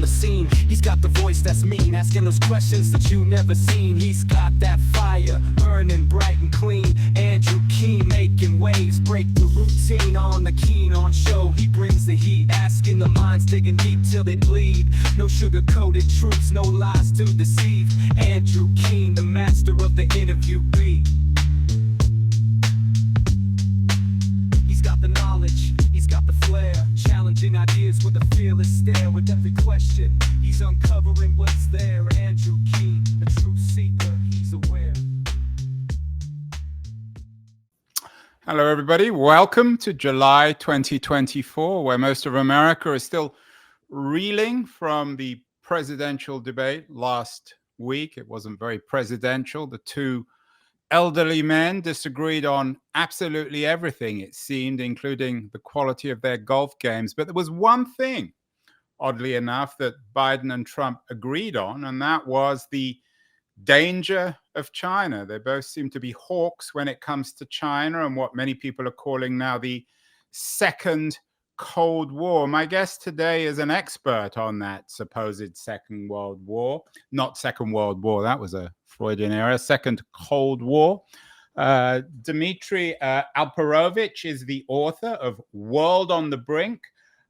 the scene. He's got the voice that's mean, asking those questions that you never seen. He's got that fire, burning bright and clean. Andrew Keen making waves, break the routine on the Keen on show. He brings the heat, asking the minds, digging deep till they bleed. No sugar-coated truths, no lies to deceive. Andrew Keen, the master of the interview beat. He's got the knowledge, he's got the flair, challenging ideas with a fearless stare. With every question, he's uncovering what's there. Andrew Keen, a truth seeker, he's aware. Hello, everybody. Welcome to July 2024, where most of America is still reeling from the presidential debate last week. It wasn't very presidential. The two elderly men disagreed on absolutely everything, it seemed, including the quality of their golf games. But there was one thing, oddly enough, that Biden and Trump agreed on, and that was the danger of China. They both seem to be hawks when it comes to China and what many people are calling now the second Cold War. My guest today is an expert on that supposed Second World War. Not Second World War, that was a Freudian error. Second Cold War. Dmitri Alperovitch is the author of World on the Brink,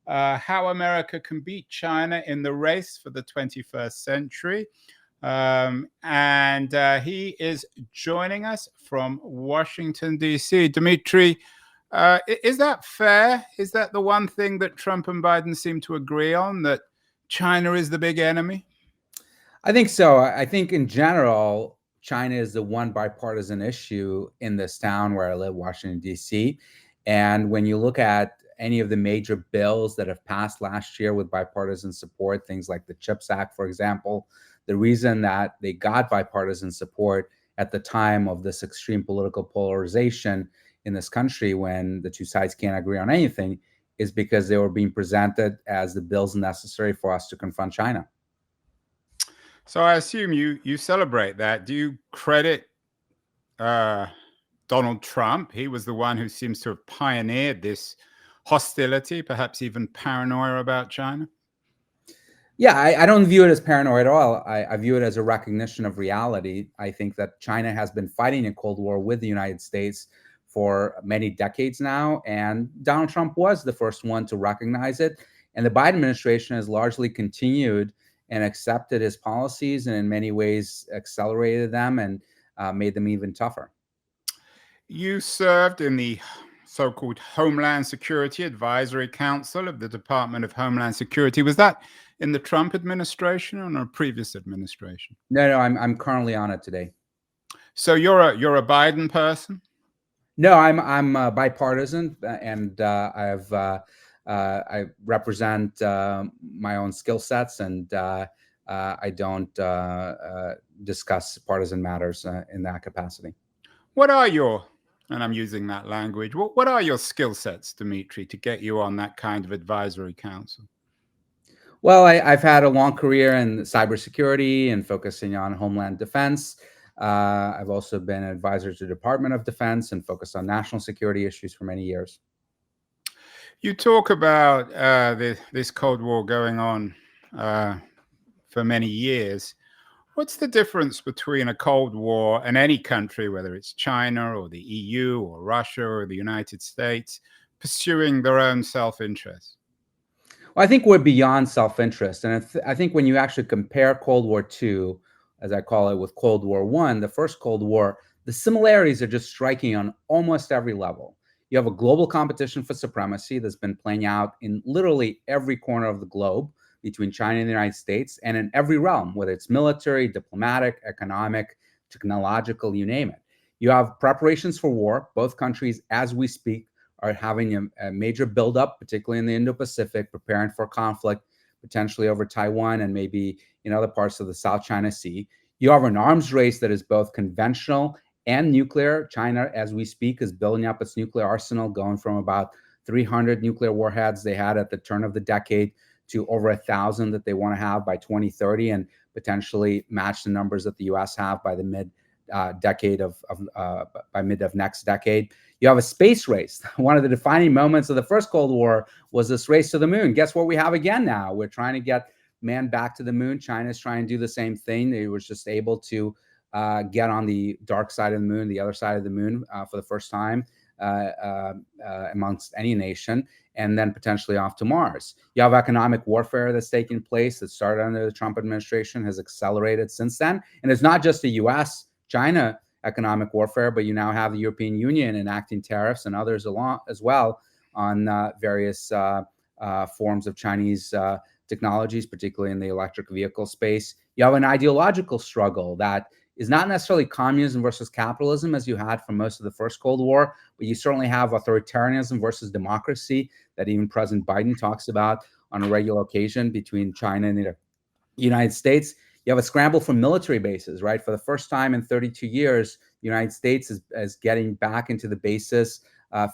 How America Can Beat China in the Race for the 21st Century. And he is joining us from Washington, D.C. Dmitri, is that fair? Is that the one thing that Trump and Biden seem to agree on, that China is the big enemy? I think so. I think in general, China is the one bipartisan issue in this town where I live, Washington, D.C. And when you look at any of the major bills that have passed last year with bipartisan support, things like the CHIPS Act, for example, the reason that they got bipartisan support at the time of this extreme political polarization in this country, when the two sides can't agree on anything, is because they were being presented as the bills necessary for us to confront China. So I assume you celebrate that. Do you credit Donald Trump? He was the one who seems to have pioneered this hostility, perhaps even paranoia about China. Yeah, I don't view it as paranoia at all. I view it as a recognition of reality. I think that China has been fighting a Cold War with the United States for many decades now, and Donald Trump was the first one to recognize it. And the Biden administration has largely continued and accepted his policies, and in many ways accelerated them and made them even tougher. You served in the so-called Homeland Security Advisory Council of the Department of Homeland Security. Was that in the Trump administration or in a previous administration? No, I'm currently on it today. So you're a Biden person? No, I'm bipartisan, and I represent my own skill sets, and I don't discuss partisan matters in that capacity. What are your, and I'm using that language, what are your skill sets, Dmitri, to get you on that kind of advisory council? Well, I've had a long career in cybersecurity and focusing on homeland defense. I've also been an advisor to the Department of Defense and focused on national security issues for many years. You talk about this Cold War going on for many years. What's the difference between a Cold War and any country, whether it's China or the EU or Russia or the United States, pursuing their own self-interest? Well, I think we're beyond self-interest. And I think when you actually compare Cold War II, as I call it, with Cold War I, the first Cold War, the similarities are just striking on almost every level. You have a global competition for supremacy that's been playing out in literally every corner of the globe between China and the United States, and in every realm, whether it's military, diplomatic, economic, technological, you name it. You have preparations for war. Both countries, as we speak, are having a major buildup, particularly in the Indo-Pacific, preparing for conflict, potentially over Taiwan and maybe in other parts of the South China Sea. You have an arms race that is both conventional and nuclear. China, as we speak, is building up its nuclear arsenal, going from about 300 nuclear warheads they had at the turn of the decade to over 1,000 that they want to have by 2030, and potentially match the numbers that the U.S. have by the mid of next decade. You have a space race. One of the defining moments of the first Cold War was this race to the moon. Guess what we have again now? We're trying to get man back to the moon. China's trying to do the same thing. They was just able to get on the dark side of the moon, the other side of the moon, for the first time amongst any nation, and then potentially off to Mars. You have economic warfare that's taking place that started under the Trump administration, has accelerated since then. And it's not just the US-China economic warfare, but you now have the European Union enacting tariffs and others along as well on various forms of Chinese technologies, particularly in the electric vehicle space. You have an ideological struggle that is not necessarily communism versus capitalism as you had for most of the first Cold War, but you certainly have authoritarianism versus democracy that even President Biden talks about on a regular occasion between China and the United States. You have a scramble for military bases, right? For the first time in 32 years, the United States is getting back into the bases,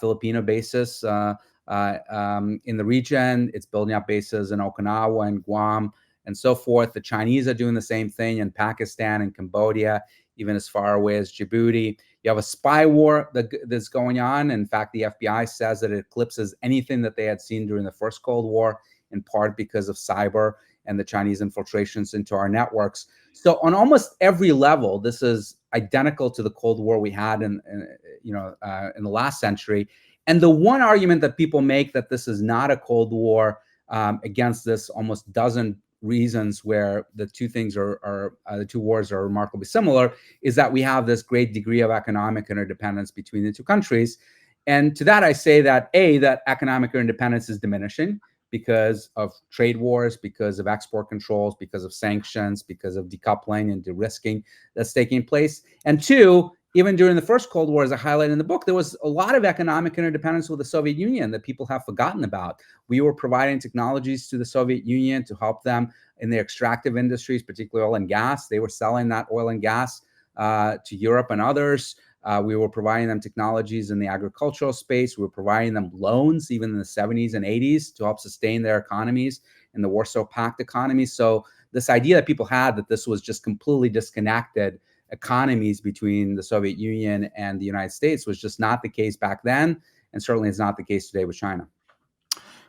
Filipino bases in the region. It's building up bases in Okinawa and Guam and so forth. The Chinese are doing the same thing in Pakistan and Cambodia, even as far away as Djibouti. You have a spy war that's going on. In fact, the FBI says that it eclipses anything that they had seen during the first Cold War, in part because of cyber and the Chinese infiltrations into our networks. So on almost every level, this is identical to the Cold War we had in the last century. And the one argument that people make that this is not a Cold War against this almost dozen reasons where the two things the two wars are remarkably similar is that we have this great degree of economic interdependence between the two countries. And to that, I say that that economic interdependence is diminishing because of trade wars, because of export controls, because of sanctions, because of decoupling and de-risking that's taking place. And two, even during the first Cold War, as I highlighted in the book, there was a lot of economic interdependence with the Soviet Union that people have forgotten about. We were providing technologies to the Soviet Union to help them in their extractive industries, particularly oil and gas. They were selling that oil and gas to Europe and others. We were providing them technologies in the agricultural space. We were providing them loans even in the 70s and 80s to help sustain their economies in the Warsaw Pact economy. So this idea that people had that this was just completely disconnected economies between the Soviet Union and the United States was just not the case back then, and certainly is not the case today with China.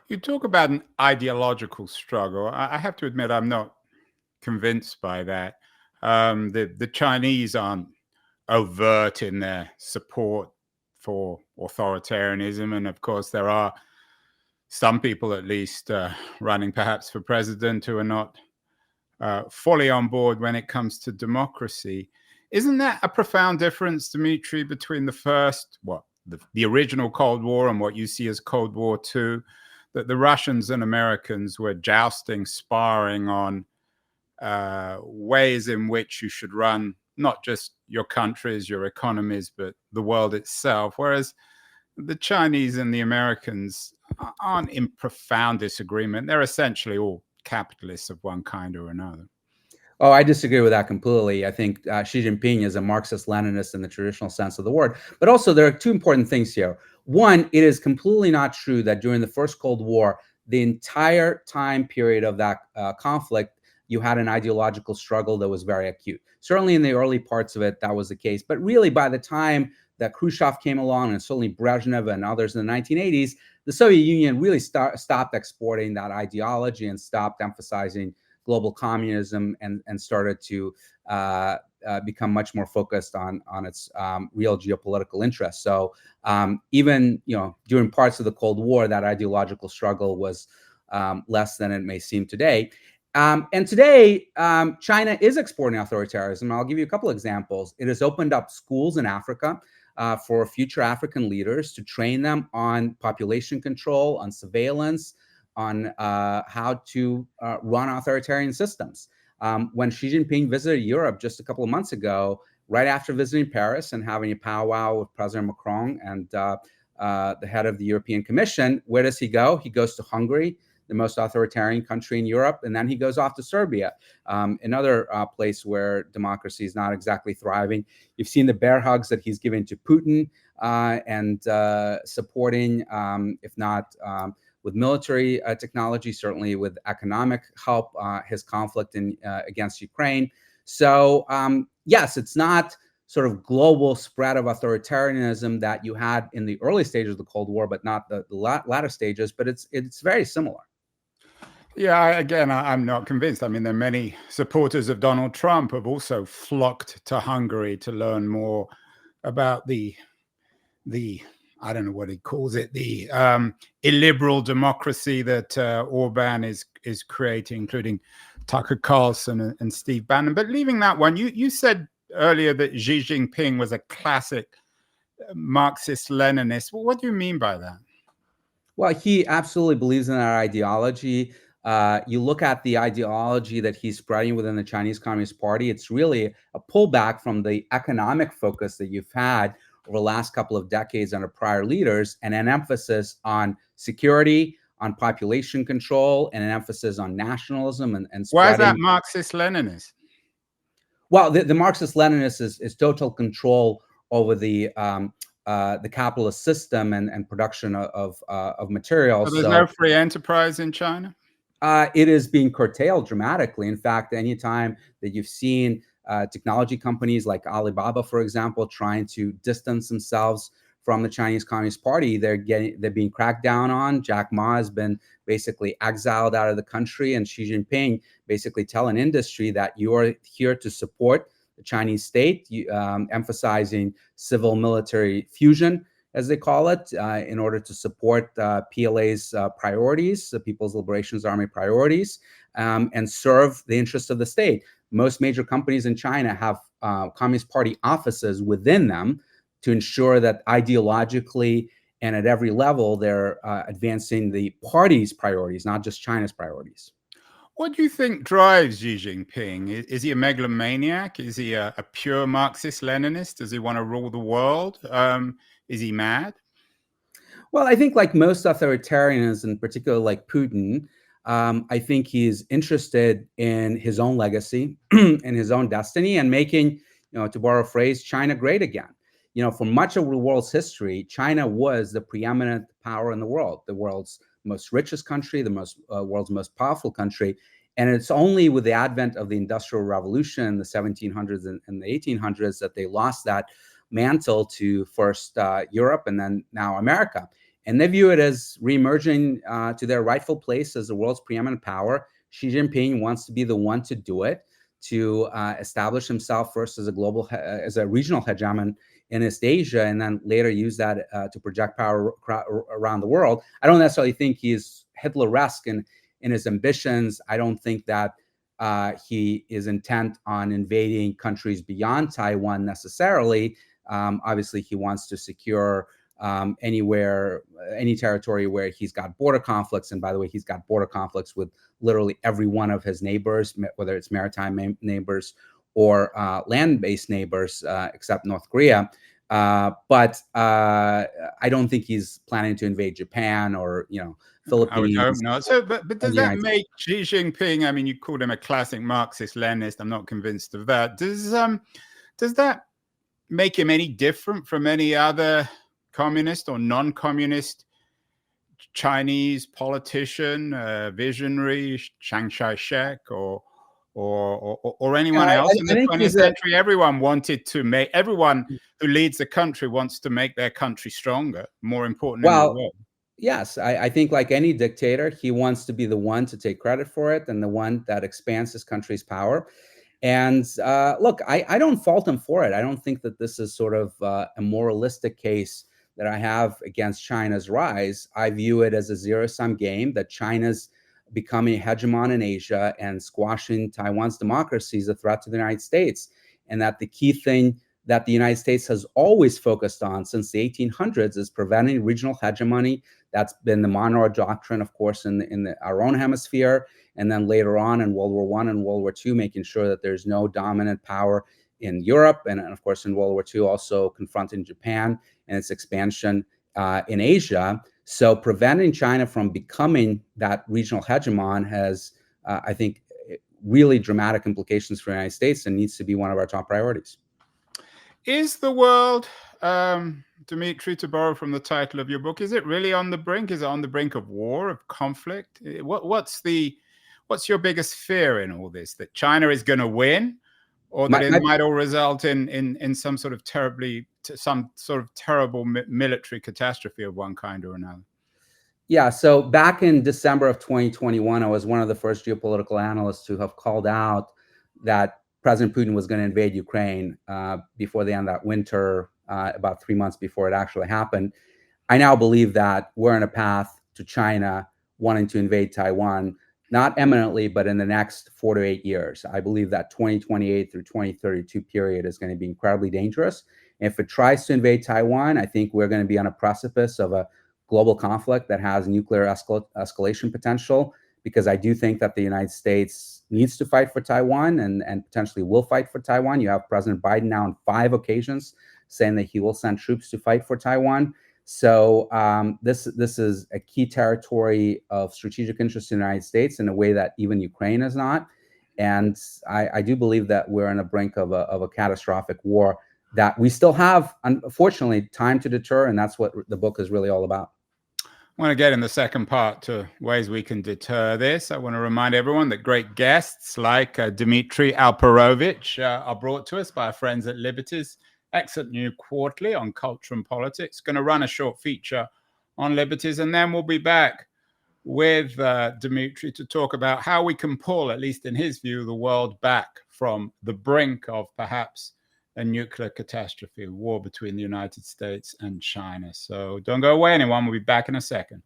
You talk about an ideological struggle. I have to admit I'm not convinced by that. The Chinese aren't overt in their support for authoritarianism, and of course there are some people at least running perhaps for president who are not fully on board when it comes to democracy. Isn't that a profound difference, Dmitri, between the original Cold War and what you see as Cold War II? That the Russians and Americans were jousting, sparring on ways in which you should run not just your countries, your economies, but the world itself. Whereas the Chinese and the Americans aren't in profound disagreement. They're essentially all capitalists of one kind or another. Oh, I disagree with that completely. I think Xi Jinping is a Marxist-Leninist in the traditional sense of the word. But also, there are two important things here. One, it is completely not true that during the first Cold War, the entire time period of that conflict, you had an ideological struggle that was very acute. Certainly in the early parts of it, that was the case. But really, by the time that Khrushchev came along, and certainly Brezhnev and others in the 1980s, the Soviet Union really stopped exporting that ideology and stopped emphasizing global communism and started to become much more focused on its real geopolitical interests. So even during parts of the Cold War, that ideological struggle was less than it may seem today. And today, China is exporting authoritarianism. I'll give you a couple examples. It has opened up schools in Africa for future African leaders to train them on population control, on surveillance, on how to run authoritarian systems. When Xi Jinping visited Europe just a couple of months ago, right after visiting Paris and having a powwow with President Macron and the head of the European Commission, where does he go? He goes to Hungary, the most authoritarian country in Europe, and then he goes off to Serbia, another place where democracy is not exactly thriving. You've seen the bear hugs that he's given to Putin and supporting, if not with military technology, certainly with economic help, his conflict against Ukraine. So yes, it's not sort of global spread of authoritarianism that you had in the early stages of the Cold War, but not the latter stages, but it's very similar. Yeah, again, I'm not convinced. I mean, there are many supporters of Donald Trump who have also flocked to Hungary to learn more about the I don't know what he calls it, the illiberal democracy that Orban is creating, including Tucker Carlson and Steve Bannon. But leaving that one, you said earlier that Xi Jinping was a classic Marxist-Leninist. Well, what do you mean by that? Well, he absolutely believes in our ideology. You look at the ideology that he's spreading within the Chinese Communist Party, it's really a pullback from the economic focus that you've had over the last couple of decades under prior leaders, and an emphasis on security, on population control, and an emphasis on nationalism and spreading. Why is that Marxist-Leninist? Well, the Marxist-Leninist is total control over the capitalist system and production of materials. So there's no free enterprise in China? It is being curtailed dramatically. In fact, anytime that you've seen technology companies like Alibaba, for example, trying to distance themselves from the Chinese Communist Party, they're being cracked down on. Jack Ma has been basically exiled out of the country, and Xi Jinping basically telling industry that you are here to support the Chinese state, emphasizing civil-military fusion, as they call it, in order to support PLA's priorities, the People's Liberation Army priorities, and serve the interests of the state. Most major companies in China have Communist Party offices within them to ensure that ideologically and at every level, they're advancing the party's priorities, not just China's priorities. What do you think drives Xi Jinping? Is he a megalomaniac? Is he a pure Marxist-Leninist? Does he want to rule the world? Is he mad? Well, I think like most authoritarians, in particular like Putin, I think he's interested in his own legacy and his own destiny, and making, to borrow a phrase, China great again. For much of the world's history, China was the preeminent power in the world's most richest country, the world's most powerful country. And it's only with the advent of the Industrial Revolution in the 1700s and the 1800s that they lost that mantle to first Europe and then now America. And they view it as reemerging to their rightful place as the world's preeminent power. Xi Jinping wants to be the one to do it, to establish himself first as a regional hegemon in East Asia, and then later use that to project power around the world. I don't necessarily think he's Hitler-esque in his ambitions. I don't think that he is intent on invading countries beyond Taiwan necessarily. Obviously, he wants to secure any territory where he's got border conflicts. And by the way, he's got border conflicts with literally every one of his neighbors, whether it's maritime neighbors or land-based neighbors, except North Korea. But I don't think he's planning to invade Japan or, Philippines. I hope not. So, but does that make Xi Jinping? I mean, you called him a classic Marxist-Leninist. I'm not convinced of that. Does that make him any different from any other communist or non-communist Chinese politician, visionary, Chiang Kai-shek, or anyone else in the 20th century? Everyone who leads the country wants to make their country stronger, more important in the world. Yes, I think like any dictator, he wants to be the one to take credit for it and the one that expands his country's power. And look, I don't fault him for it. I don't think that this is sort of a moralistic case that I have against China's rise. I view it as a zero-sum game, that China's becoming a hegemon in Asia and squashing Taiwan's democracy is a threat to the United States. And that the key thing that the United States has always focused on since the 1800s is preventing regional hegemony. That's been the Monroe Doctrine, of course, in our own hemisphere. And then later on in World War I and World War II, making sure that there's no dominant power in Europe. And of course, in World War II, also confronting Japan and its expansion in Asia. So preventing China from becoming that regional hegemon has, I think, really dramatic implications for the United States and needs to be one of our top priorities. Is the world, Dmitri, to borrow from the title of your book, is it really on the brink? Is it on the brink of war, of conflict? What's your biggest fear in all this? That China is going to win, or that it might all result in some sort of terrible military catastrophe of one kind or another? Yeah, so back in December of 2021, I was one of the first geopolitical analysts to have called out that President Putin was going to invade Ukraine before the end of that winter, about 3 months before it actually happened. I now believe that we're on a path to China wanting to invade Taiwan, not imminently, but in the next 4 to 8 years. I believe that 2028 through 2032 period is going to be incredibly dangerous. If it tries to invade Taiwan, I think we're going to be on a precipice of a global conflict that has nuclear escalation potential, because I do think that the United States needs to fight for Taiwan and potentially will fight for Taiwan. You have President Biden now on 5 occasions saying that he will send troops to fight for Taiwan. So this is a key territory of strategic interest in the United States in a way that even Ukraine is not. And I do believe that we're on the brink of a catastrophic war that we still have, unfortunately, time to deter. And that's what the book is really all about. I want to get in the second part to ways we can deter this. I want to remind everyone that great guests like Dmitri Alperovitch are brought to us by our friends at Liberty's excellent new quarterly on culture and politics. Going to run a short feature on Liberties, and then we'll be back with Dmitri to talk about how we can pull, at least in his view, the world back from the brink of perhaps a nuclear catastrophe, a war between the United States and China. So don't go away, anyone. We'll be back in a second.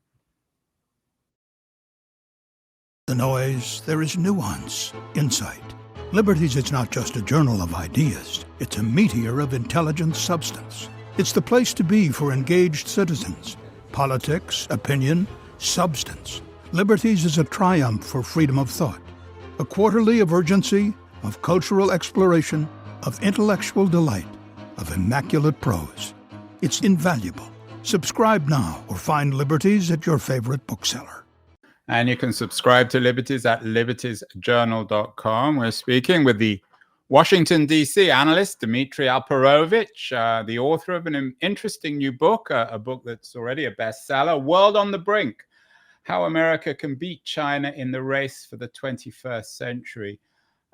The noise, there is nuance, insight. Liberties is not just a journal of ideas. It's a meteor of intelligent substance. It's the place to be for engaged citizens. Politics, opinion, substance. Liberties is a triumph for freedom of thought. A quarterly of urgency, of cultural exploration, of intellectual delight, of immaculate prose. It's invaluable. Subscribe now or find Liberties at your favorite bookseller. And you can subscribe to Liberties at libertiesjournal.com. We're speaking with the Washington, D.C. analyst, Dmitri Alperovitch, the author of an interesting new book, a book that's already a bestseller, World on the Brink, How America Can Beat China in the Race for the 21st Century.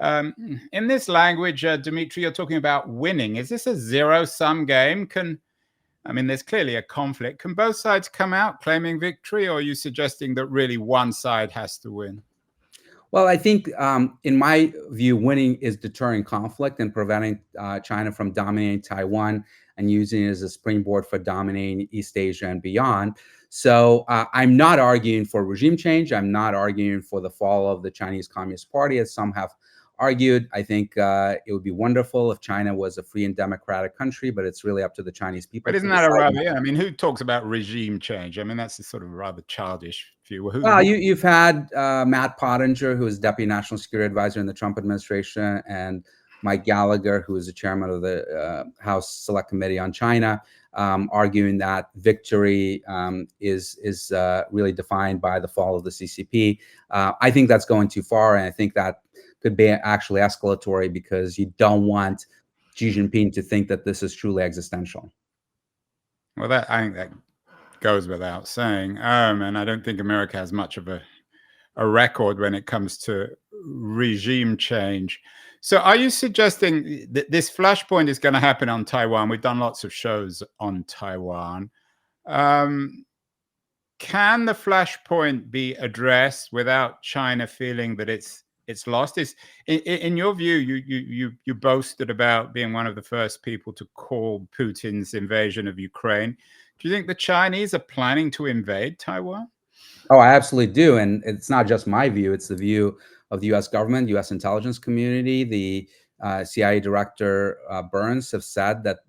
In this language, Dmitri, you're talking about winning. Is this a zero-sum game? There's clearly a conflict. Can both sides come out claiming victory, or are you suggesting that really one side has to win? Well, I think, in my view, winning is deterring conflict and preventing China from dominating Taiwan and using it as a springboard for dominating East Asia and beyond. So I'm not arguing for regime change. I'm not arguing for the fall of the Chinese Communist Party, as some have argued. I think it would be wonderful if China was a free and democratic country, but it's really up to the Chinese people. But isn't that a rather, who talks about regime change? That's a sort of rather childish view. Well, you've had Matt Pottinger, who is Deputy National Security Advisor in the Trump administration, and Mike Gallagher, who is the chairman of the House Select Committee on China, arguing that victory is really defined by the fall of the CCP. I think that's going too far, and I think that could be actually escalatory, because you don't want Xi Jinping to think that this is truly existential. Well, I think that goes without saying. And I don't think America has much of a record when it comes to regime change. So are you suggesting that this flashpoint is going to happen on Taiwan? We've done lots of shows on Taiwan. Can the flashpoint be addressed without China feeling that it's lost? In your view, you boasted about being one of the first people to call Putin's invasion of Ukraine. Do you think the Chinese are planning to invade Taiwan? Oh, I absolutely do. And it's not just my view. It's the view of the U.S. government, U.S. intelligence community. The CIA director Burns have said that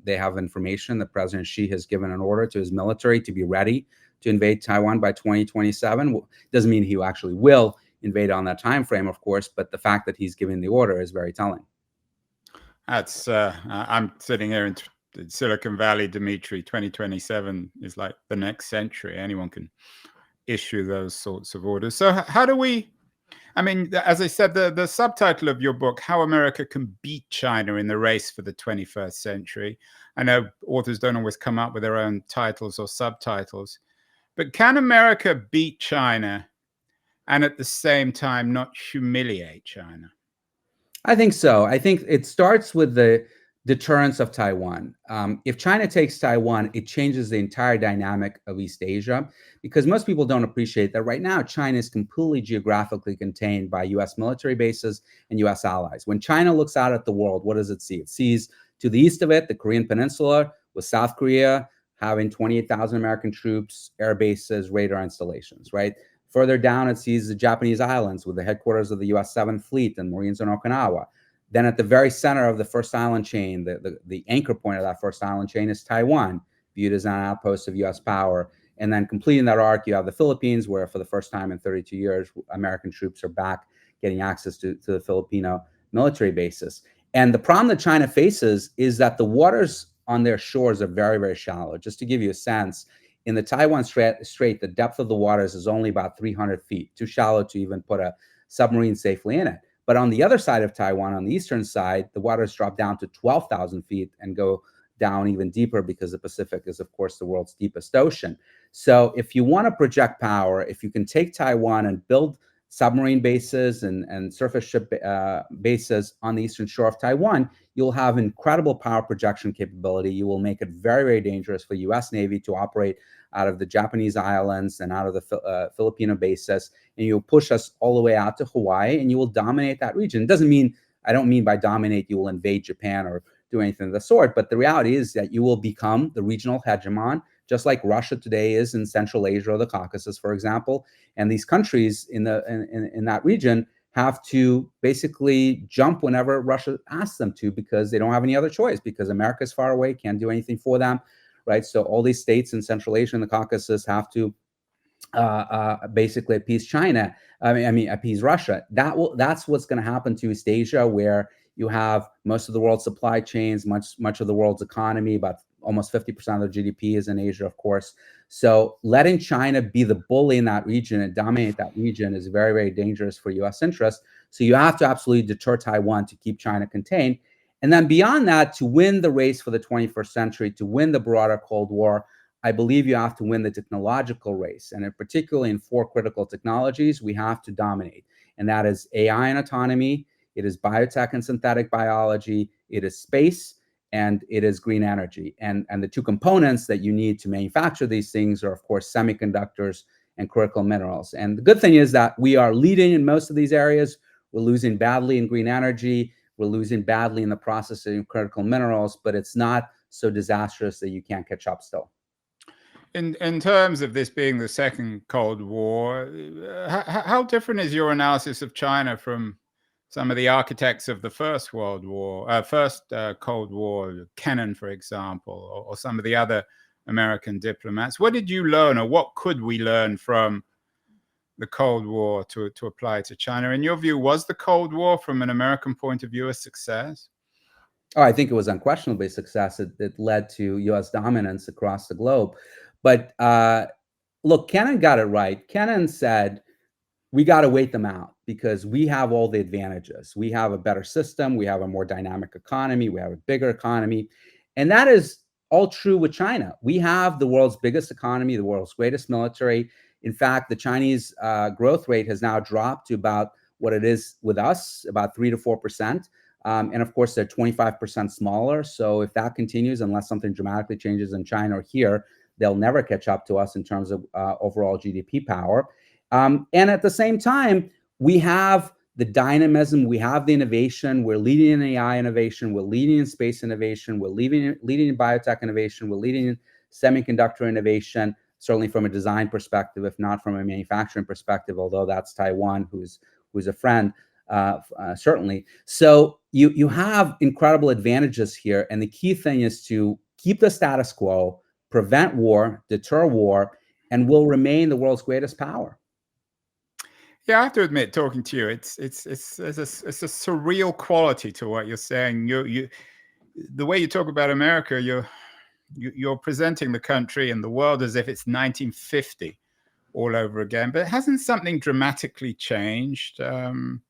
they have information that President Xi has given an order to his military to be ready to invade Taiwan by 2027. Doesn't mean he actually will invade on that time frame, of course, but the fact that he's giving the order is very telling. That's I'm sitting here in Silicon Valley, Dmitri. 2027 is like the next century. Anyone can issue those sorts of orders. So how do we, as I said, the subtitle of your book, How America Can Beat China in the Race for the 21st Century. I know authors don't always come up with their own titles or subtitles, but can America beat China and at the same time not humiliate China? I think so. I think it starts with the deterrence of Taiwan. If China takes Taiwan, it changes the entire dynamic of East Asia, because most people don't appreciate that right now China is completely geographically contained by US military bases and US allies. When China looks out at the world, what does it see? It sees to the east of it, the Korean Peninsula, with South Korea having 28,000 American troops, air bases, radar installations, right? Further down, it sees the Japanese islands with the headquarters of the US 7th Fleet and Marines in Okinawa. Then at the very center of the first island chain, the anchor point of that first island chain is Taiwan, viewed as an outpost of US power. And then completing that arc, you have the Philippines, where for the first time in 32 years, American troops are back getting access to the Filipino military bases. And the problem that China faces is that the waters on their shores are very, very shallow. Just to give you a sense, in the Taiwan Strait, the depth of the waters is only about 300 feet, too shallow to even put a submarine safely in it. But on the other side of Taiwan, on the eastern side, the waters drop down to 12,000 feet and go down even deeper, because the Pacific is, of course, the world's deepest ocean. So if you want to project power, if you can take Taiwan and build submarine bases and surface ship bases on the eastern shore of Taiwan, you'll have incredible power projection capability. You will make it very, very dangerous for U.S. Navy to operate out of the Japanese islands and out of the Filipino bases, and you'll push us all the way out to Hawaii, and you will dominate that region. It doesn't mean, I don't mean by dominate you will invade Japan or do anything of the sort, but the reality is that you will become the regional hegemon, just like Russia today is in Central Asia or the Caucasus, for example. And these countries in that region have to basically jump whenever Russia asks them to, because they don't have any other choice, because America is far away, can't do anything for them, right? So all these states in Central Asia and the Caucasus have to basically appease China. I mean, appease Russia. That's what's going to happen to East Asia, where you have most of the world's supply chains, much of the world's economy, about almost 50% of the GDP is in Asia, of course. So letting China be the bully in that region and dominate that region is very, very dangerous for U.S. interests. So you have to absolutely deter Taiwan to keep China contained. And then beyond that, to win the race for the 21st century, to win the broader Cold War, I believe you have to win the technological race. And particularly in 4 critical technologies, we have to dominate. And that is AI and autonomy, it is biotech and synthetic biology, it is space, and it is green energy. And the 2 components that you need to manufacture these things are, of course, semiconductors and critical minerals. And the good thing is that we are leading in most of these areas. We're losing badly in green energy. We're losing badly in the processing of critical minerals, but it's not so disastrous that you can't catch up still. In terms of this being the second Cold War, how different is your analysis of China from some of the architects of the First Cold War, Kennan, for example, or some of the other American diplomats? What did you learn, or what could we learn from the Cold War to apply to China? In your view, was the Cold War, from an American point of view, a success? Oh, I think it was unquestionably a success. It led to U.S. dominance across the globe. But look, Kennan got it right. Kennan said, we got to wait them out because we have all the advantages. We have a better system. We have a more dynamic economy. We have a bigger economy. And that is all true with China. We have the world's biggest economy, the world's greatest military. In fact, the Chinese growth rate has now dropped to about what it is with us, about 3 to 4%. And of course, they're 25% smaller. So if that continues, unless something dramatically changes in China or here, they'll never catch up to us in terms of overall GDP power. And at the same time, we have the dynamism, we have the innovation, we're leading in AI innovation, we're leading in space innovation, we're leading in biotech innovation, we're leading in semiconductor innovation, certainly from a design perspective, if not from a manufacturing perspective, although that's Taiwan, who's a friend, certainly. So you have incredible advantages here. And the key thing is to keep the status quo, prevent war, deter war, and will remain the world's greatest power. Yeah, I have to admit, talking to you, it's a surreal quality to what you're saying. The way you talk about America, you're presenting the country and the world as if it's 1950 all over again. But hasn't something dramatically changed in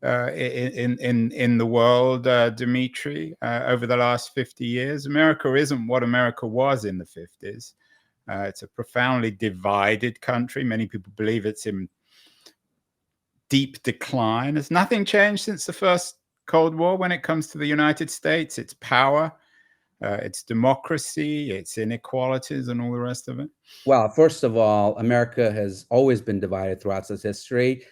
the world, Dmitri, over the last 50 years? America isn't what America was in the 50s. It's a profoundly divided country. Many people believe it's in deep decline. Has nothing changed since the first Cold War when it comes to the United States, its power, its democracy, its inequalities, and all the rest of it? Well, first of all, America has always been divided throughout its history.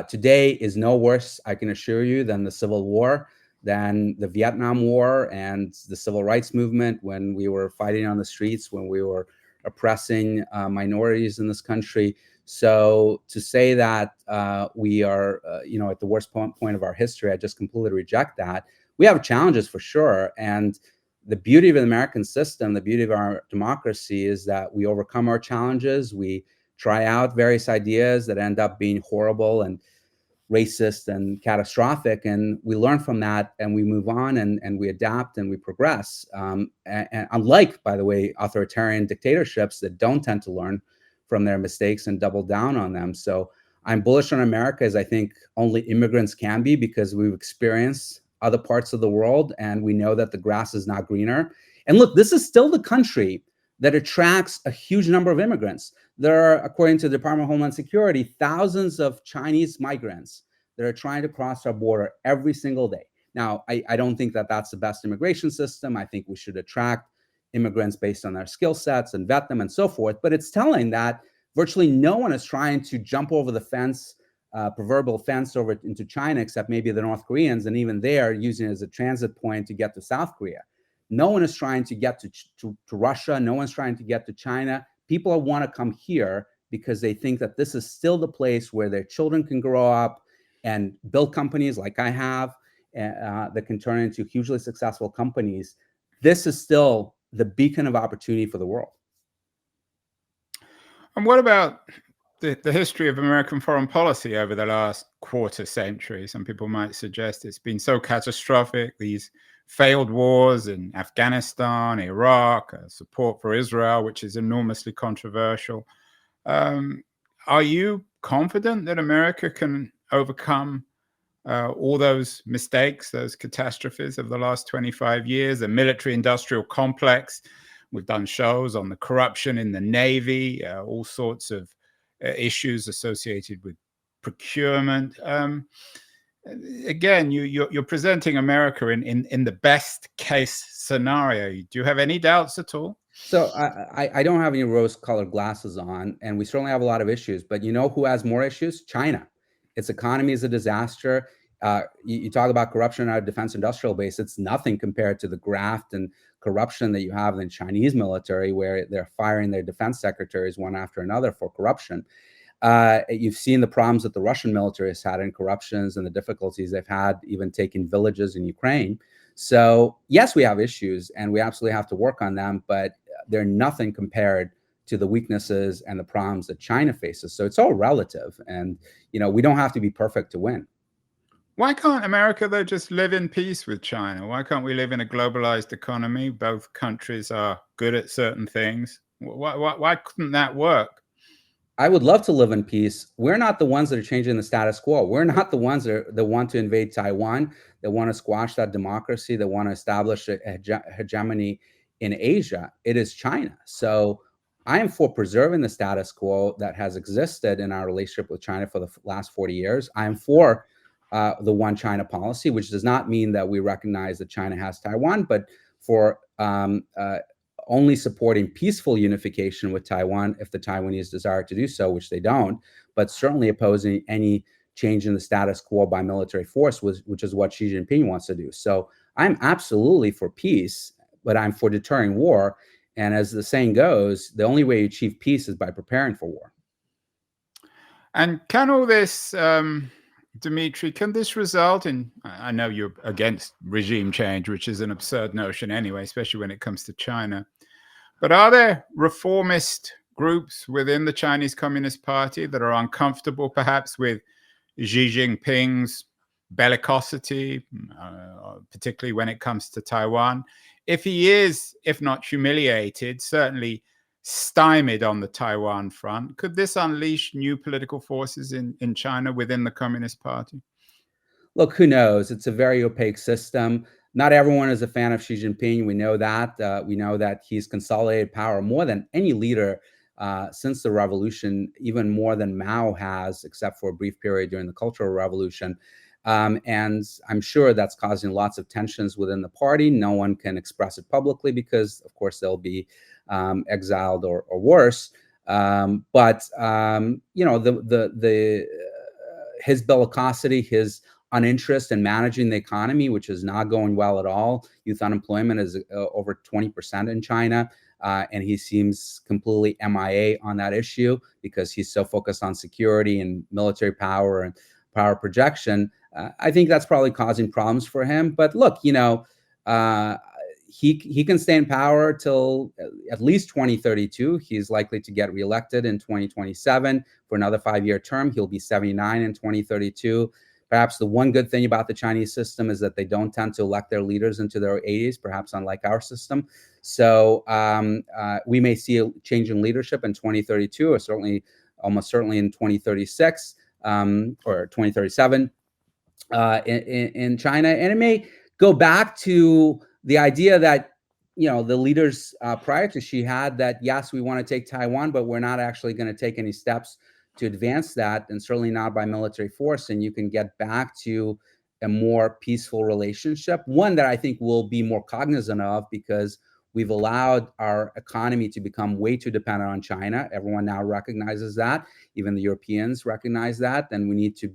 Today is no worse, I can assure you, than the Civil War, than the Vietnam War and the Civil Rights Movement, when we were fighting on the streets, when we were oppressing minorities in this country. So to say that we are, at the worst point of our history, I just completely reject that. We have challenges for sure, and the beauty of the American system, the beauty of our democracy, is that we overcome our challenges. We try out various ideas that end up being horrible and racist and catastrophic, and we learn from that, and we move on, and we adapt, and we progress. And unlike, by the way, authoritarian dictatorships that don't tend to learn from their mistakes and double down on them. So I'm bullish on America, as I think only immigrants can be, because we've experienced other parts of the world, and we know that the grass is not greener. And look, this is still the country that attracts a huge number of immigrants. There are, according to the Department of Homeland Security, thousands of Chinese migrants that are trying to cross our border every single day. Now, I don't think that that's the best immigration system. I think we should attract immigrants based on their skill sets and vet them and so forth. But it's telling that virtually no one is trying to jump over the fence, proverbial fence over into China, except maybe the North Koreans, and even they are using it as a transit point to get to South Korea. No one is trying to get to Russia. No one's trying to get to China. People want to come here because they think that this is still the place where their children can grow up and build companies like I have that can turn into hugely successful companies. This is still the beacon of opportunity for the world. And what about the history of American foreign policy over the last quarter century? Some people might suggest it's been so catastrophic, these failed wars in Afghanistan, Iraq, support for Israel, which is enormously controversial. Are you confident that America can overcome all those mistakes, those catastrophes of the last 25 years, the military-industrial complex? We've done shows on the corruption in the Navy, all sorts of issues associated with procurement. Again, you're presenting America in the best case scenario. Do you have any doubts at all? So I don't have any rose-colored glasses on, and we certainly have a lot of issues. But you know who has more issues? China. Its economy is a disaster. You talk about corruption in our defense industrial base. It's nothing compared to the graft and corruption that you have in the Chinese military, where they're firing their defense secretaries one after another for corruption. You've seen the problems that the Russian military has had in corruptions and the difficulties they've had even taking villages in Ukraine. So yes, we have issues, and we absolutely have to work on them, but they're nothing compared to the weaknesses and the problems that China faces. So it's all relative, and we don't have to be perfect to win. Why can't America, though, just live in peace with China? Why can't we live in a globalized economy? Both countries are good at certain things. Why couldn't that work? I would love to live in peace. We're not the ones that are changing the status quo. We're not the ones that want to invade Taiwan, that want to squash that democracy, that want to establish a hegemony in Asia. It is China. So I am for preserving the status quo that has existed in our relationship with China for the last 40 years. I am for the one China policy, which does not mean that we recognize that China has Taiwan, but for only supporting peaceful unification with Taiwan if the Taiwanese desire to do so, which they don't, but certainly opposing any change in the status quo by military force, which is what Xi Jinping wants to do. So I'm absolutely for peace, but I'm for deterring war. And as the saying goes, the only way you achieve peace is by preparing for war. And can all this, Dmitri, can this result in, I know you're against regime change, which is an absurd notion anyway, especially when it comes to China, but are there reformist groups within the Chinese Communist Party that are uncomfortable perhaps with Xi Jinping's bellicosity, particularly when it comes to Taiwan? If he is, if not humiliated, certainly stymied on the Taiwan front, could this unleash new political forces in China within the Communist Party? Look, who knows? It's a very opaque system. Not everyone is a fan of Xi Jinping. We know that. We know that he's consolidated power more than any leader since the revolution, even more than Mao has, except for a brief period during the Cultural Revolution. And I'm sure that's causing lots of tensions within the party. No one can express it publicly because, of course, they'll be exiled or worse. But his bellicosity, his uninterest in managing the economy, which is not going well at all. Youth unemployment is over 20% in China. And he seems completely MIA on that issue because he's so focused on security and military power and power projection. I think that's probably causing problems for him. But look, he can stay in power till at least 2032. He's likely to get reelected in 2027 for another 5-year term. He'll be 79 in 2032. Perhaps the one good thing about the Chinese system is that they don't tend to elect their leaders into their 80s, perhaps unlike our system. So we may see a change in leadership in 2032, or almost certainly in 2036 or 2037 in China. And it may go back to the idea that, the leaders prior to Xi had that, yes, we want to take Taiwan, but we're not actually going to take any steps to advance that, and certainly not by military force. And you can get back to a more peaceful relationship, one that I think we'll be more cognizant of because we've allowed our economy to become way too dependent on China. Everyone now recognizes that. Even the Europeans recognize that. And we need to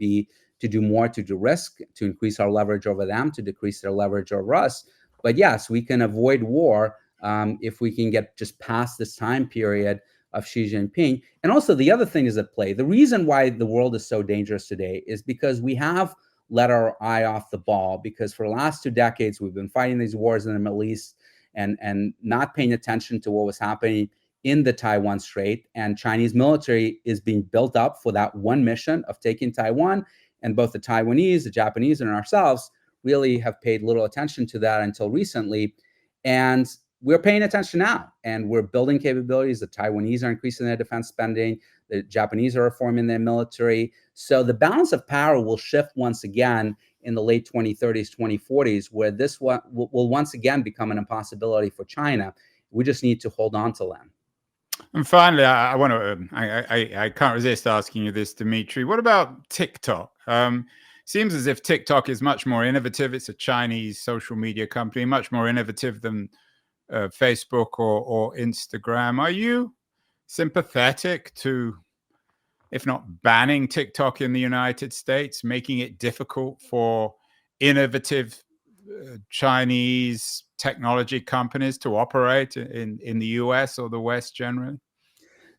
do more to do risk, to increase our leverage over them, to decrease their leverage over us. But yes, we can avoid war if we can get just past this time period of Xi Jinping. And also the other thing is at play. The reason why the world is so dangerous today is because we have let our eye off the ball, because for the last 2 decades, we've been fighting these wars in the Middle East and not paying attention to what was happening in the Taiwan Strait. And Chinese military is being built up for that one mission of taking Taiwan. And both the Taiwanese, the Japanese, and ourselves really have paid little attention to that until recently. And we're paying attention now, and we're building capabilities. The Taiwanese are increasing their defense spending. The Japanese are reforming their military. So the balance of power will shift once again in the late 2030s, 2040s, where this will once again become an impossibility for China. We just need to hold on to them. And finally, I can't resist asking you this, Dmitri. What about TikTok? Seems as if TikTok is much more innovative. It's a Chinese social media company, much more innovative than Facebook or Instagram. Are you sympathetic to, if not banning TikTok in the United States, making it difficult for innovative Chinese technology companies to operate in the US or the West generally?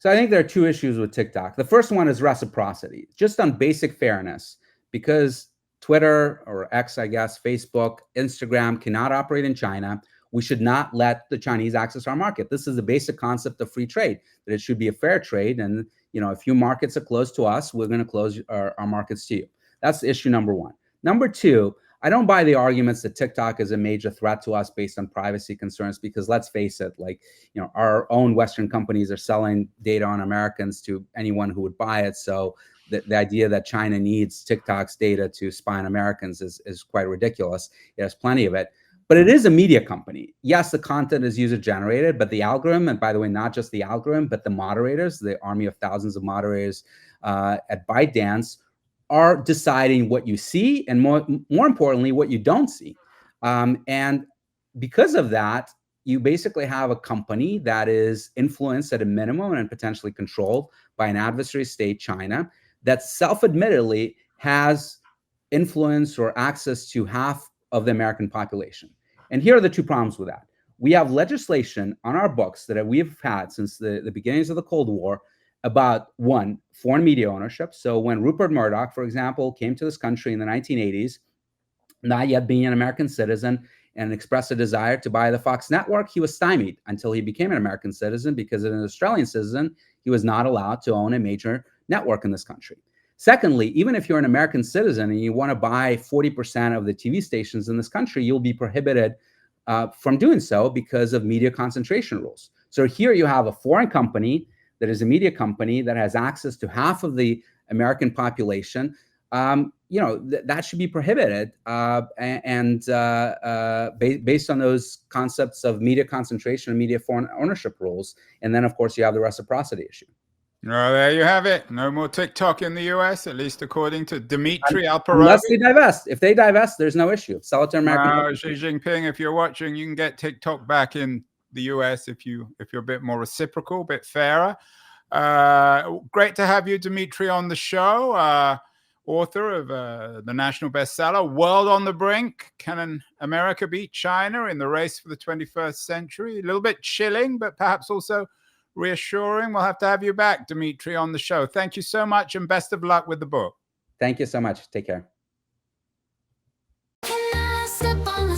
So I think there are 2 issues with TikTok. The first one is reciprocity, just on basic fairness, because Twitter or X, I guess, Facebook, Instagram cannot operate in China. We should not let the Chinese access our market. This is the basic concept of free trade, that it should be a fair trade. And, if your markets are closed to us, we're going to close our markets to you. That's issue number 1. Number 2, I don't buy the arguments that TikTok is a major threat to us based on privacy concerns, because let's face it, our own Western companies are selling data on Americans to anyone who would buy it. So the idea that China needs TikTok's data to spy on Americans is quite ridiculous. It has plenty of it. But it is a media company. Yes, the content is user-generated, but the algorithm, and by the way, not just the algorithm, but the moderators, the army of thousands of moderators at ByteDance, are deciding what you see, and more importantly, what you don't see. And because of that, you basically have a company that is influenced at a minimum and potentially controlled by an adversary state, China, that self-admittedly has influence or access to half of the American population. And here are the 2 problems with that. We have legislation on our books that we have had since the beginnings of the Cold War about, 1, foreign media ownership. So when Rupert Murdoch, for example, came to this country in the 1980s, not yet being an American citizen, and expressed a desire to buy the Fox network, he was stymied until he became an American citizen, because as an Australian citizen, he was not allowed to own a major network in this country. Secondly, even if you're an American citizen and you want to buy 40% of the TV stations in this country, you'll be prohibited from doing so because of media concentration rules. So here you have a foreign company that is a media company that has access to half of the American population. That should be prohibited, based on those concepts of media concentration and media foreign ownership rules. And then, of course, you have the reciprocity issue. Well, there you have it. No more TikTok in the US, at least according to Dmitri Unless Alperovitch. they divest. If they divest, there's no issue. Sell it to American. Xi Jinping, if you're watching, you can get TikTok back in the US if you're a bit more reciprocal, a bit fairer. Great to have you, Dmitri, on the show. Author of the national bestseller, World on the Brink. Can America beat China in the race for the 21st century? A little bit chilling, but perhaps also reassuring. We'll have to have you back, Dmitri, on the show. Thank you so much, and best of luck with the book. Thank you so much. Take care. Can I step on the